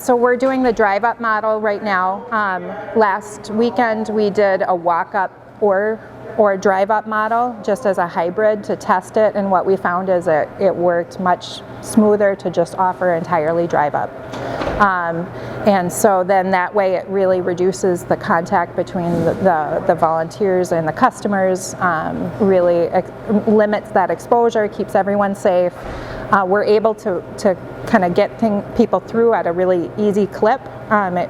So we're doing the drive-up model right now. Last weekend we did a walk-up or drive-up model just as a hybrid to test it, and what we found is it worked much smoother to just offer entirely drive-up. And so then that way it really reduces the contact between the volunteers and the customers, really limits that exposure, keeps everyone safe. We're able to kind of get people through at a really easy clip.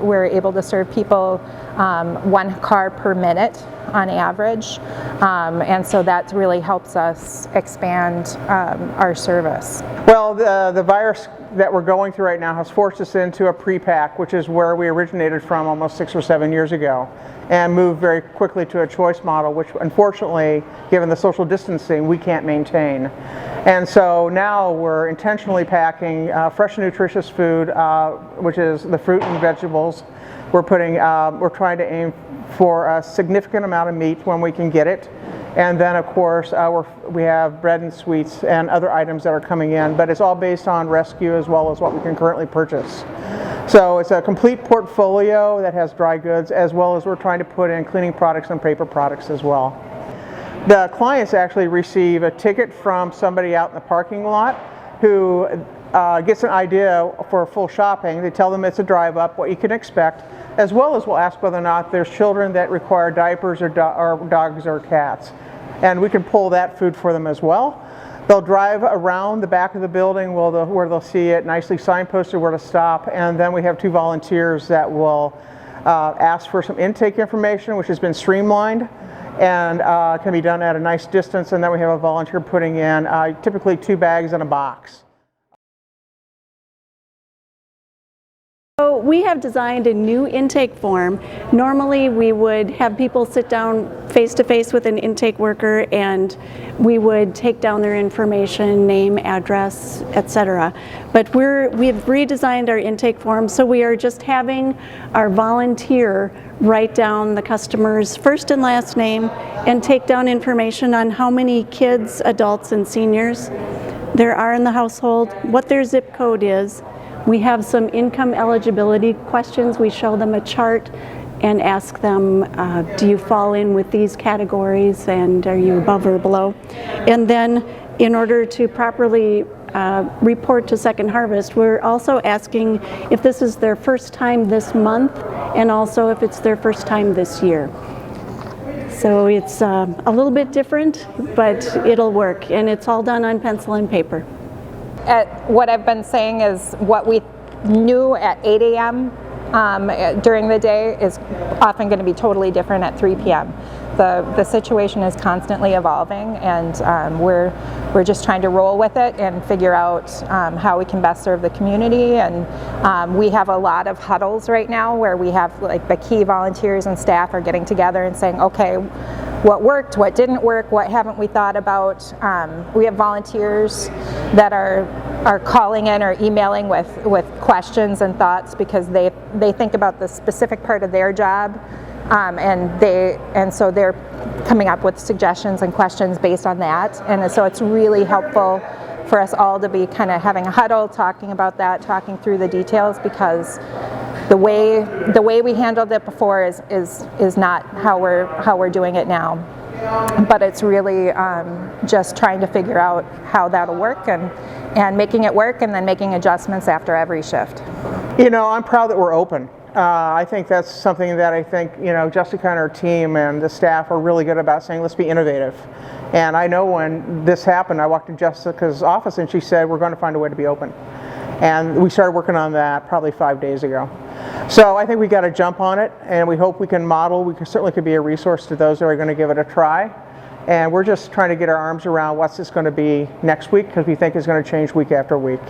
We're able to serve people 1 car per minute on average, and so that really helps us expand our service. Well, the virus that we're going through right now has forced us into a pre-pack, which is where we originated from almost 6 or 7 years ago, and moved very quickly to a choice model, which unfortunately, given the social distancing, we can't maintain. And so now we're intentionally packing fresh and nutritious food, which is the fruit and vegetables. We're trying to aim for a significant amount of meat when we can get it. And then of course we have bread and sweets and other items that are coming in, but it's all based on rescue as well as what we can currently purchase. So it's a complete portfolio that has dry goods, as well as we're trying to put in cleaning products and paper products as well. The clients actually receive a ticket from somebody out in the parking lot who gets an idea for full shopping. They tell them it's a drive up, what you can expect, as well as we'll ask whether or not there's children that require diapers or dogs or cats. And we can pull that food for them as well. They'll drive around the back of the building where they'll see it nicely signposted where to stop, and then we have 2 volunteers that will ask for some intake information, which has been streamlined and can be done at a nice distance, and then we have a volunteer putting in typically 2 bags in a box. So we have designed a new intake form. Normally we would have people sit down face to face with an intake worker, and we would take down their information, name, address, etc. But we've redesigned our intake form, so we are just having our volunteer write down the customer's first and last name and take down information on how many kids, adults, and seniors there are in the household, what their zip code is. We have some income eligibility questions. We show them a chart and ask them, do you fall in with these categories, and are you above or below? And then in order to properly report to Second Harvest, we're also asking if this is their first time this month, and also if it's their first time this year. So it's a little bit different, but it'll work, and it's all done on pencil and paper. What I've been saying is what we knew at 8 a.m. During the day is often going to be totally different at 3 p.m. The situation is constantly evolving, and we're just trying to roll with it and figure out how we can best serve the community. And we have a lot of huddles right now where we have, like, the key volunteers and staff are getting together and saying, okay, what worked, what didn't work, what haven't we thought about. We have volunteers that are calling in or emailing with questions and thoughts because they think about the specific part of their job, and so they're coming up with suggestions and questions based on that. And so it's really helpful for us all to be kind of having a huddle, talking about that, talking through the details, because the way we handled it before is not how we're doing it now. But it's really just trying to figure out how that'll work and making it work, and then making adjustments after every shift. You know, I'm proud that we're open. I think that's something that I think, you know, Jessica and her team and the staff are really good about saying, let's be innovative. And I know when this happened, I walked in Jessica's office and she said, we're going to find a way to be open. And we started working on that probably 5 days ago. So I think we got to jump on it, and we hope we can model. We certainly could be a resource to those that are going to give it a try. And we're just trying to get our arms around what's this going to be next week, because we think it's going to change week after week.